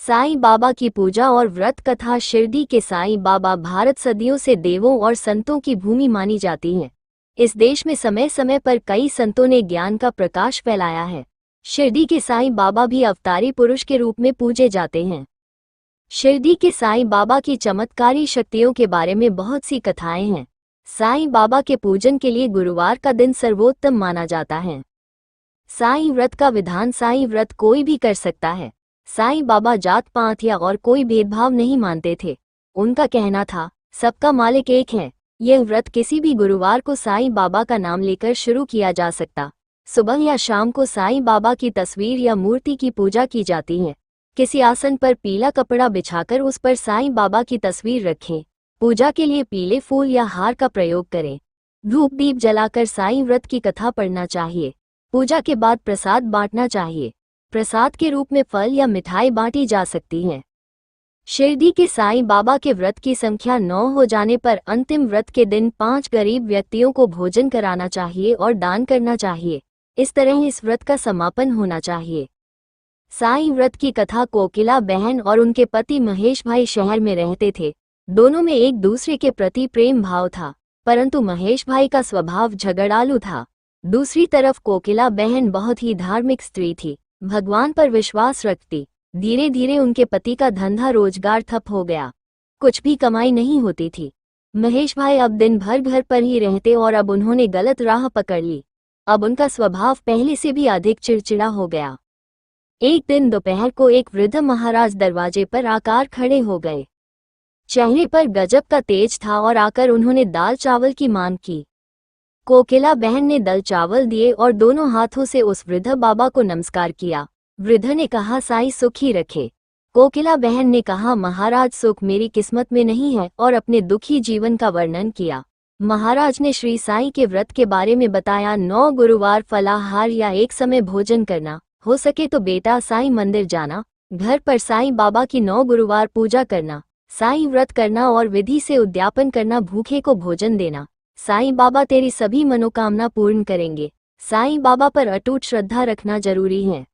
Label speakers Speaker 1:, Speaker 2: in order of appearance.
Speaker 1: साईं बाबा की पूजा और व्रत कथा। शिरडी के साईं बाबा भारत सदियों से देवों और संतों की भूमि मानी जाती हैं। इस देश में समय समय पर कई संतों ने ज्ञान का प्रकाश फैलाया है। शिरडी के साईं बाबा भी अवतारी पुरुष के रूप में पूजे जाते हैं। शिरडी के साईं बाबा की चमत्कारी शक्तियों के बारे में बहुत सी कथाएं हैं। साईं बाबा के पूजन के लिए गुरुवार का दिन सर्वोत्तम माना जाता है। साईं व्रत का विधान। साईं व्रत कोई भी कर सकता है। साईं बाबा जात पात या और कोई भेदभाव नहीं मानते थे। उनका कहना था, सबका मालिक एक है। यह व्रत किसी भी गुरुवार को साईं बाबा का नाम लेकर शुरू किया जा सकता। सुबह या शाम को साईं बाबा की तस्वीर या मूर्ति की पूजा की जाती है। किसी आसन पर पीला कपड़ा बिछाकर उस पर साईं बाबा की तस्वीर रखें। पूजा के लिए पीले फूल या हार का प्रयोग करें। धूप दीप जलाकर साईं व्रत की कथा पढ़ना चाहिए। पूजा के बाद प्रसाद बांटना चाहिए। प्रसाद के रूप में फल या मिठाई बांटी जा सकती है। शिरडी के साईं बाबा के व्रत की संख्या 9 हो जाने पर अंतिम व्रत के दिन 5 गरीब व्यक्तियों को भोजन कराना चाहिए और दान करना चाहिए। इस तरह इस व्रत का समापन होना चाहिए। साईं व्रत की कथा। कोकिला बहन और उनके पति महेश भाई शहर में रहते थे। दोनों में एक दूसरे के प्रति प्रेम भाव था, परंतु महेश भाई का स्वभाव झगड़ालू था। दूसरी तरफ कोकिला बहन बहुत ही धार्मिक स्त्री थी, भगवान पर विश्वास रखती। धीरे धीरे उनके पति का धंधा रोजगार ठप हो गया। कुछ भी कमाई नहीं होती थी। महेश भाई अब दिन भर घर पर ही रहते और अब उन्होंने गलत राह पकड़ ली। अब उनका स्वभाव पहले से भी अधिक चिड़चिड़ा हो गया। एक दिन दोपहर को एक वृद्ध महाराज दरवाजे पर आकर खड़े हो गए। चेहरे पर गजब का तेज था और आकर उन्होंने दाल चावल की मांग की। कोकिला बहन ने दाल चावल दिए और दोनों हाथों से उस वृद्ध बाबा को नमस्कार किया। वृद्ध ने कहा, साईं सुखी रखे। कोकिला बहन ने कहा, महाराज सुख मेरी किस्मत में नहीं है, और अपने दुखी जीवन का वर्णन किया। महाराज ने श्री साईं के व्रत के बारे में बताया। 9 गुरुवार फलाहार या एक समय भोजन करना, हो सके तो बेटा साईं मंदिर जाना, घर पर साईं बाबा की 9 गुरुवार पूजा करना, साईं व्रत करना और विधि से उद्यापन करना, भूखे को भोजन देना। साईं बाबा तेरी सभी मनोकामना पूर्ण करेंगे। साईं बाबा पर अटूट श्रद्धा रखना जरूरी है।